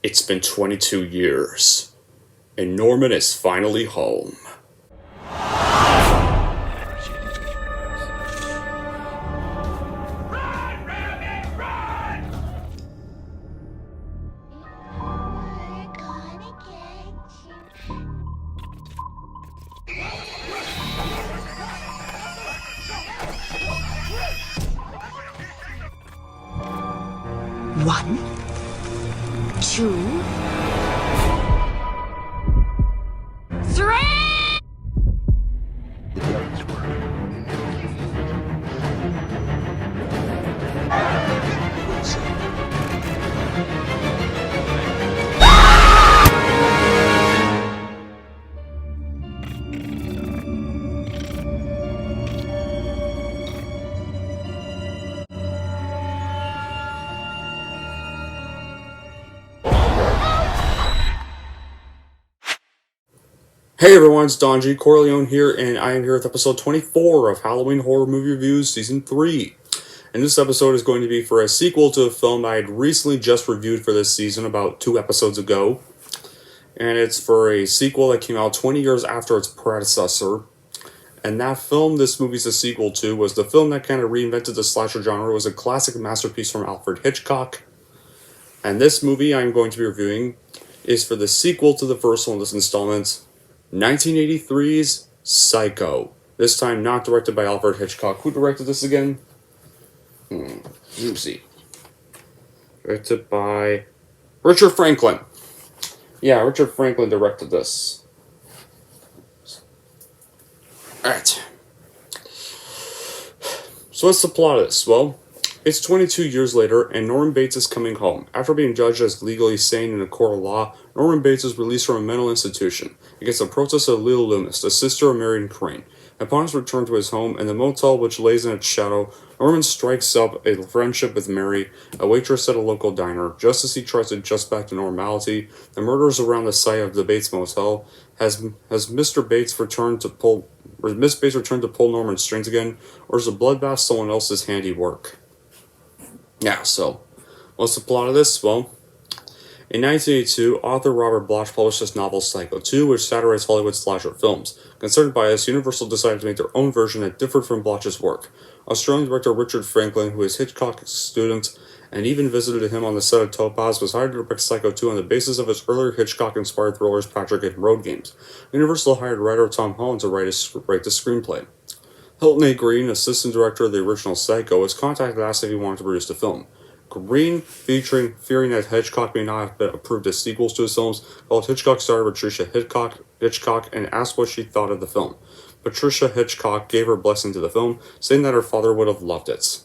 It's been 22 years, and Norman is finally home. One, two, three! Hey everyone, it's Don G. Corleone here, and I am here with episode 24 of Halloween Horror Movie Reviews Season 3. And this episode is going to be for a sequel to a film I had recently just reviewed for this season about 2 episodes ago. And it's for a sequel that came out 20 years after its predecessor. And that film this movie's a sequel to was the film that kind of reinvented the slasher genre. It was a classic masterpiece from Alfred Hitchcock. And this movie I'm going to be reviewing is for the sequel to the first one in this installment, 1983's Psycho. This time not directed by Alfred Hitchcock. Who directed this again? Let me see. Directed by Richard Franklin. Yeah, Richard Franklin directed this. Alright. So what's the plot of this? Well, it's 22 years later, and Norman Bates is coming home. After being judged as legally sane in a court of law, Norman Bates is released from a mental institution against the protest of Leila Loomis, the sister of Marion Crane. Upon his return to his home and the motel which lays in its shadow, Norman strikes up a friendship with Mary, a waitress at a local diner. Just as he tries to adjust back to normality, the murders around the site of the Bates Motel has Mr. Bates returned to pull Miss Bates returned to pull Norman's strings again, or is the bloodbath someone else's handiwork? Yeah, so, what's the plot of this? Well, in 1982, author Robert Bloch published his novel Psycho 2, which satirized Hollywood slasher films. Concerned by this, Universal decided to make their own version that differed from Bloch's work. Australian director Richard Franklin, who is Hitchcock's student and even visited him on the set of Topaz, was hired to direct Psycho 2 on the basis of his earlier Hitchcock-inspired thrillers Patrick and Road Games. Universal hired writer Tom Holland to write the screenplay. Hilton A. Green, assistant director of the original Psycho, was contacted and asked if he wanted to produce the film. Green, fearing that Hitchcock may not have been approved as sequels to his films, called Hitchcock's daughter Patricia Hitchcock and asked what she thought of the film. Patricia Hitchcock gave her blessing to the film, saying that her father would have loved it.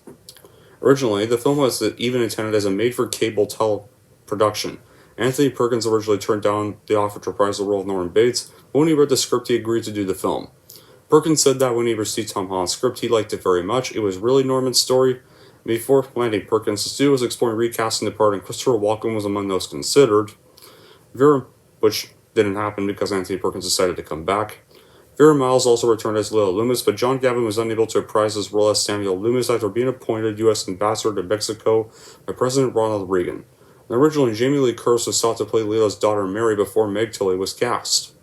Originally, the film was even intended as a made-for-cable production. Anthony Perkins originally turned down the offer to reprise the role of Norman Bates, but when he read the script, he agreed to do the film. Perkins said that when he received Tom Holland's script, he liked it very much. It was really Norman's story. Before landing Perkins, the studio was exploring recasting the part, and Christopher Walken was among those considered. Which didn't happen because Anthony Perkins decided to come back. Vera Miles also returned as Leila Loomis, but John Gavin was unable to reprise his role as Samuel Loomis after being appointed U.S. ambassador to Mexico by President Ronald Reagan. And originally, Jamie Lee Curtis was sought to play Leila's daughter Mary before Meg Tilly was cast.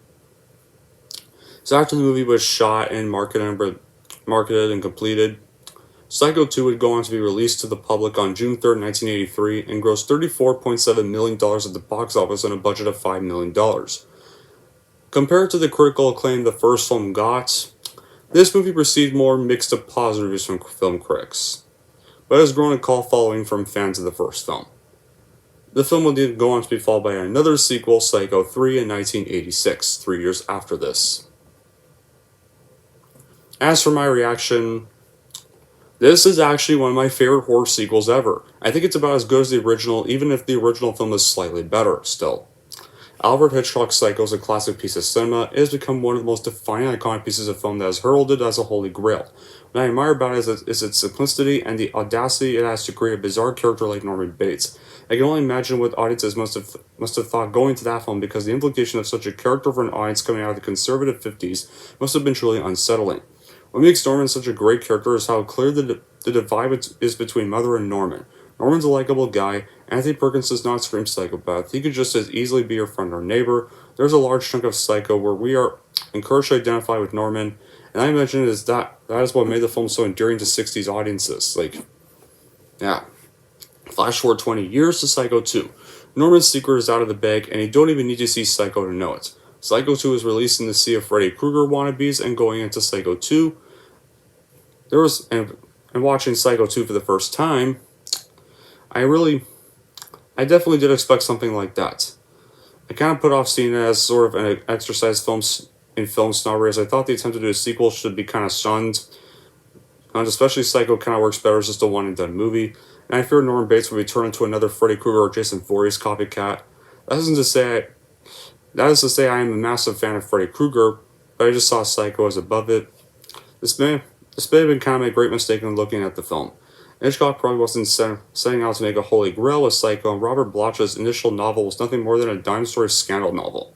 So after the movie was shot and marketed and completed, Psycho 2 would go on to be released to the public on June 3rd, 1983, and grossed $34.7 million at the box office on a budget of $5 million. Compared to the critical acclaim the first film got, this movie received more mixed to positive reviews from film critics, but has grown a cult following from fans of the first film. The film would then go on to be followed by another sequel, Psycho 3, in 1986, 3 years after this. As for my reaction, this is actually one of my favorite horror sequels ever. I think it's about as good as the original, even if the original film is slightly better still. Alfred Hitchcock's Psycho is a classic piece of cinema. It has become one of the most defining iconic pieces of film that is heralded as a holy grail. What I admire about it is its simplicity and the audacity it has to create a bizarre character like Norman Bates. I can only imagine what audiences must have thought going to that film, because the implication of such a character for an audience coming out of the conservative 50s must have been truly unsettling. What makes Norman such a great character is how clear the divide is between Mother and Norman. Norman's a likable guy. Anthony Perkins does not scream psychopath. He could just as easily be your friend or neighbor. There's a large chunk of Psycho where we are encouraged to identify with Norman, and I imagine that is what made the film so endearing to 60s audiences. Like, yeah. Flash forward 20 years to Psycho 2. Norman's secret is out of the bag, and you don't even need to see Psycho to know it. Psycho 2 is released in the sea of Freddy Krueger wannabes, and going into Psycho 2, and watching Psycho 2 for the first time, I definitely did expect something like that. I kind of put off seeing it as sort of an exercise in film snobbery, as I thought the attempt to do a sequel should be kind of shunned, and especially Psycho kind of works better as just a one and done movie, and I feared Norman Bates would be turned into another Freddy Krueger or Jason Voorhees copycat. That is to say I am a massive fan of Freddy Krueger, but I just saw Psycho as above it. This may have been kind of a great mistake in looking at the film. Hitchcock probably wasn't setting out to make a holy grail with Psycho, and Robert Bloch's initial novel was nothing more than a dime store scandal novel.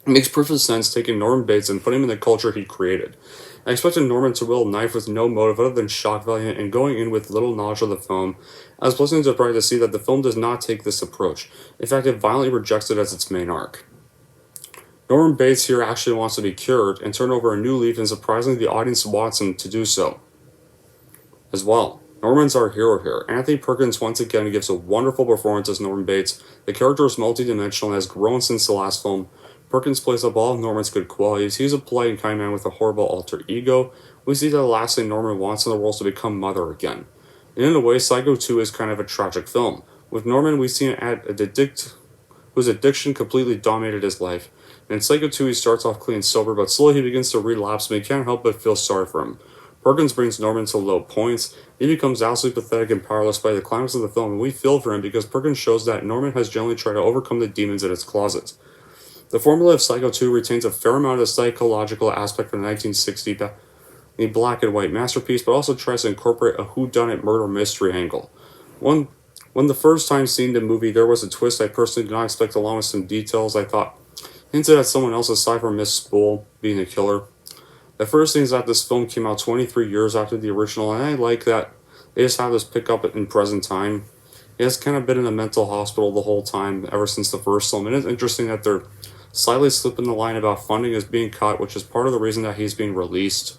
It makes perfect sense taking Norman Bates and putting him in the culture he created. I expected Norman to wield a knife with no motive other than shock value, and going in with little knowledge of the film, I was pleasantly surprised to see that the film does not take this approach. In fact, it violently rejects it as its main arc. Norman Bates here actually wants to be cured and turn over a new leaf, and surprisingly the audience wants him to do so as well. Norman's our hero here. Anthony Perkins once again gives a wonderful performance as Norman Bates. The character is multidimensional and has grown since the last film. Perkins plays up all of Norman's good qualities. He's a polite and kind man with a horrible alter ego. We see that the last thing Norman wants in the world is to become mother again. And in a way, Psycho 2 is kind of a tragic film. With Norman, we see whose addiction completely dominated his life. And in Psycho 2, he starts off clean and sober, but slowly he begins to relapse, and we can't help but feel sorry for him. Perkins brings Norman to low points. He becomes absolutely pathetic and powerless by the climax of the film, and we feel for him because Perkins shows that Norman has generally tried to overcome the demons in his closet. The formula of Psycho 2 retains a fair amount of the psychological aspect from the 1960 the black and white masterpiece, but also tries to incorporate a whodunit murder mystery angle. When the first time seeing the movie, there was a twist I personally did not expect, along with some details I thought hinted at someone else aside from Miss Spool being the killer. The first thing is that this film came out 23 years after the original, and I like that they just have this pick up in present time. He has kind of been in a mental hospital the whole time, ever since the first film, and it's interesting that they're slightly slipping the line about funding is being cut, which is part of the reason that he's being released.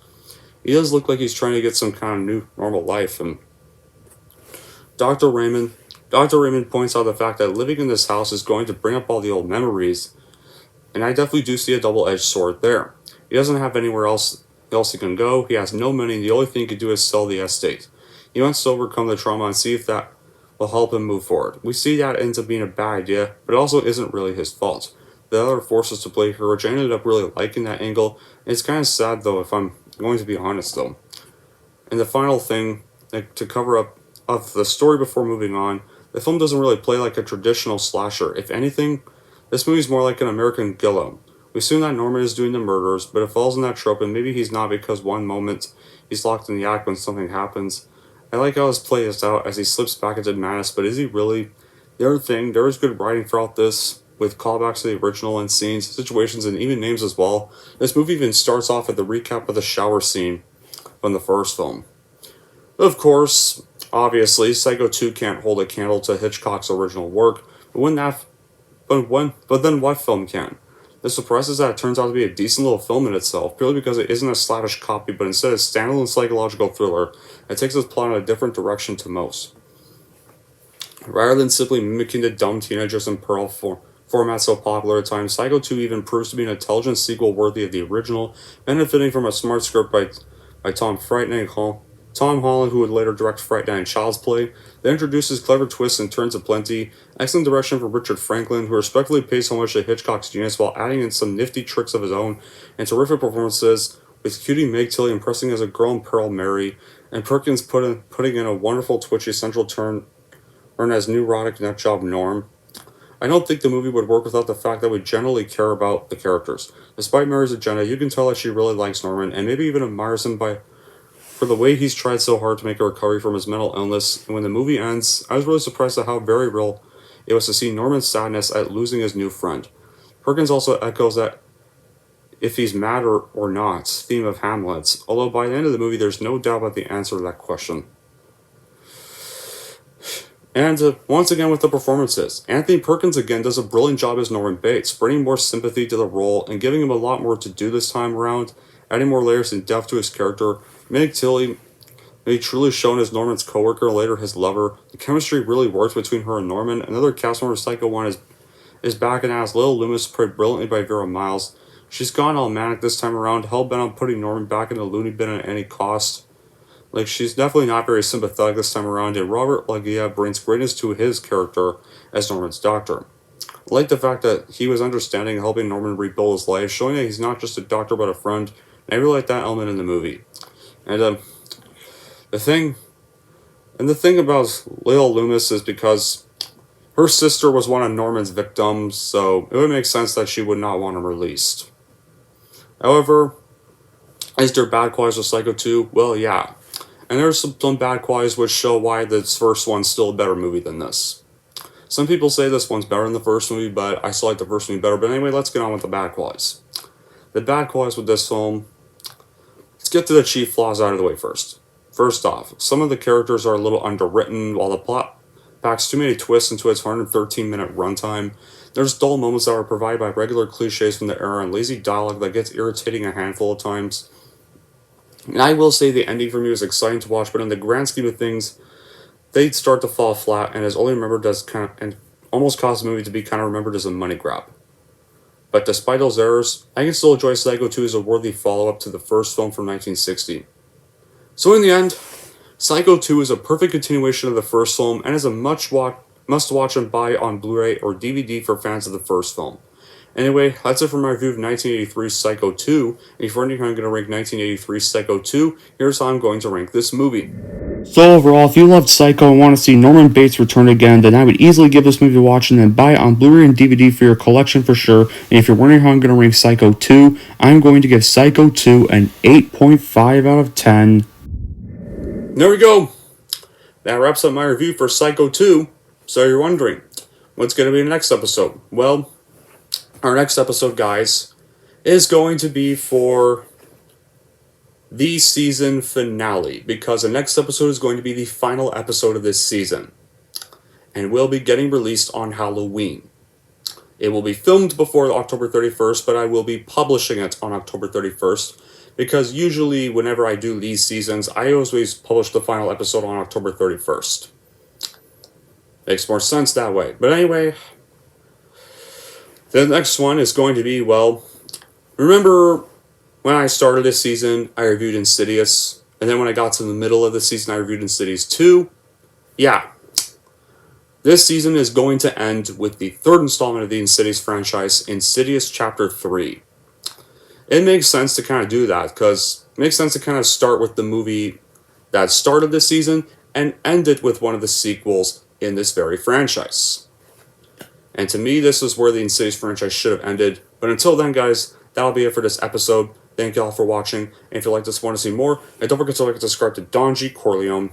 He does look like he's trying to get some kind of new normal life, and Dr. Raymond points out the fact that living in this house is going to bring up all the old memories, and I definitely do see a double-edged sword there. He doesn't have anywhere else he can go. He has no money, and the only thing he can do is sell the estate. He wants to overcome the trauma and see if that will help him move forward. We see that ends up being a bad idea, but it also isn't really his fault. The other forces to play here, which I ended up really liking that angle. It's kind of sad, though, if I'm going to be honest, though. And the final thing, to cover up of the story before moving on, the film doesn't really play like a traditional slasher. If anything, this movie's more like an American Gillo. We assume that Norman is doing the murders, but it falls in that trope, and maybe he's not because one moment he's locked in the act when something happens. I like how his play is out as he slips back into madness, but is he really? The other thing, there is good writing throughout this, with callbacks to the original and scenes, situations, and even names as well. This movie even starts off with the recap of the shower scene from the first film. Of course, obviously, Psycho 2 can't hold a candle to Hitchcock's original work, but then what film can? The surprise is that it turns out to be a decent little film in itself, purely because it isn't a slavish copy, but instead a standalone psychological thriller that takes its plot in a different direction to most. Rather than simply mimicking the dumb teenagers and Pearl format so popular at times, Psycho 2 even proves to be an intelligent sequel worthy of the original, benefiting from a smart script by Tom Holland, who would later direct Fright Night and Child's Play, that introduces clever twists and turns aplenty, excellent direction from Richard Franklin, who respectfully pays homage to Hitchcock's genius while adding in some nifty tricks of his own, and terrific performances, with cutie Meg Tilly impressing as a girl in Pearl Mary, and Perkins putting in a wonderful twitchy central turn as neurotic nutjob Norm. I don't think the movie would work without the fact that we generally care about the characters. Despite Mary's agenda, you can tell that she really likes Norman, and maybe even admires him for the way he's tried so hard to make a recovery from his mental illness. And when the movie ends, I was really surprised at how very real it was to see Norman's sadness at losing his new friend. Perkins also echoes that if he's mad or not theme of Hamlet's, although by the end of the movie there's no doubt about the answer to that question. And once again with the performances, Anthony Perkins again does a brilliant job as Norman Bates, bringing more sympathy to the role and giving him a lot more to do this time around, adding more layers and depth to his character. Meg Tilly, may truly shown as Norman's coworker, later his lover. The chemistry really works between her and Norman. Another cast member of Psycho 1 is back and as Lil Loomis, played brilliantly by Vera Miles. She's gone all manic this time around, hell-bent on putting Norman back in the loony bin at any cost. Like, she's definitely not very sympathetic this time around, and Robert Loggia brings greatness to his character as Norman's doctor. I like the fact that he was understanding, helping Norman rebuild his life, showing that he's not just a doctor but a friend, and I really like that element in the movie. And the thing about Lil Loomis is because her sister was one of Norman's victims, so it would make sense that she would not want him released. However, is there bad qualities with Psycho 2? Well, yeah. And there's some bad qualities which show why this first one's still a better movie than this. Some people say this one's better than the first movie, but I still like the first movie better. But anyway, let's get on with the bad qualities. The bad qualities with this film, let's get to the chief flaws out of the way first. First off, some of the characters are a little underwritten, while the plot packs too many twists into its 113-minute runtime. There's dull moments that are provided by regular cliches from the era and lazy dialogue that gets irritating a handful of times. And I will say the ending for me was exciting to watch, but in the grand scheme of things, they start to fall flat and is only remembered as and almost caused the movie to be kind of remembered as a money grab. But despite those errors, I can still enjoy Psycho 2 as a worthy follow-up to the first film from 1960. So in the end, Psycho 2 is a perfect continuation of the first film and is a must-watch and buy on Blu-ray or DVD for fans of the first film. Anyway, that's it for my review of 1983 Psycho 2. And if you're wondering how I'm going to rank 1983 Psycho 2, here's how I'm going to rank this movie. So overall, if you loved Psycho and want to see Norman Bates return again, then I would easily give this movie a watch and then buy it on Blu-ray and DVD for your collection for sure. And if you're wondering how I'm going to rank Psycho 2, I'm going to give Psycho 2 an 8.5 out of 10. There we go. That wraps up my review for Psycho 2. So you're wondering, what's going to be the next episode? Well, our next episode, guys, is going to be for the season finale, because the next episode is going to be the final episode of this season, and will be getting released on Halloween. It will be filmed before October 31st, but I will be publishing it on October 31st, because usually whenever I do these seasons, I always publish the final episode on October 31st. Makes more sense that way. But anyway, the next one is going to be, well, remember when I started this season, I reviewed Insidious, and then when I got to the middle of the season, I reviewed Insidious 2? Yeah. This season is going to end with the third installment of the Insidious franchise, Insidious Chapter 3. It makes sense to kind of do that, because it makes sense to kind of start with the movie that started this season and end it with one of the sequels in this very franchise. And to me, this is where the Insidious franchise should have ended. But until then, guys, that'll be it for this episode. Thank you all for watching. And if you like this, want to see more, and don't forget to like and subscribe to Don G. Corleone.